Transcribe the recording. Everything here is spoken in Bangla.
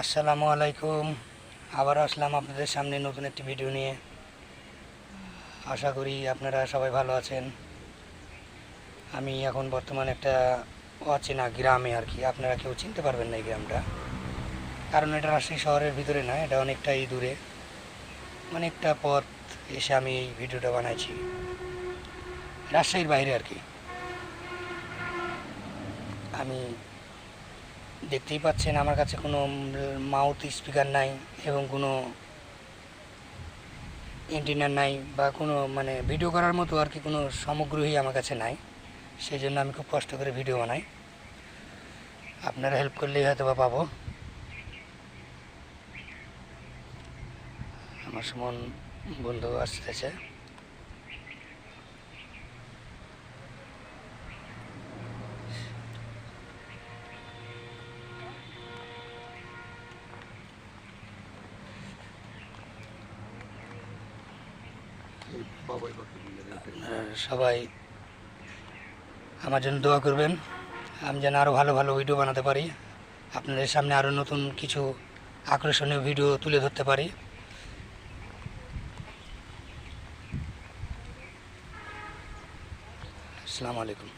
আসসালামু আলাইকুম। আবার আসলাম আপনাদের সামনে নতুন একটি ভিডিও নিয়ে। আশা করি আপনারা সবাই ভালো আছেন। আমি এখন বর্তমানে একটা অচেনা গ্রামে আর কি। আপনারা কেউ চিনতে পারবেন না এই গ্রামটা, কারণ এটা রাজশাহী শহরের ভিতরে না, এটা অনেকটাই দূরে, অনেকটা পথ এসে আমি এই ভিডিওটা বানাইছি। রাজশাহীর বাইরে আর কি। আমি দেখতেই পাচ্ছেন আমার কাছে কোনো মাউথ স্পিকার নাই এবং কোনো ইন্টারনেট নাই বা কোনো ভিডিও করার মতো আর কি কোনো সামগ্রী আমার কাছে নাই। সেই জন্য আমি খুব কষ্ট করে ভিডিও বানাই। আপনারা হেল্প করলেই হয়তো বা পাবো। আমার সুমন বন্ধু আসতেছে। সবাই আমার জন্য দোয়া করবেন, আমি যেন আরও ভালো ভালো ভিডিও বানাতে পারি, আপনাদের সামনে আরও নতুন কিছু আকর্ষণীয় ভিডিও তুলে ধরতে পারি। আসসালামু আলাইকুম।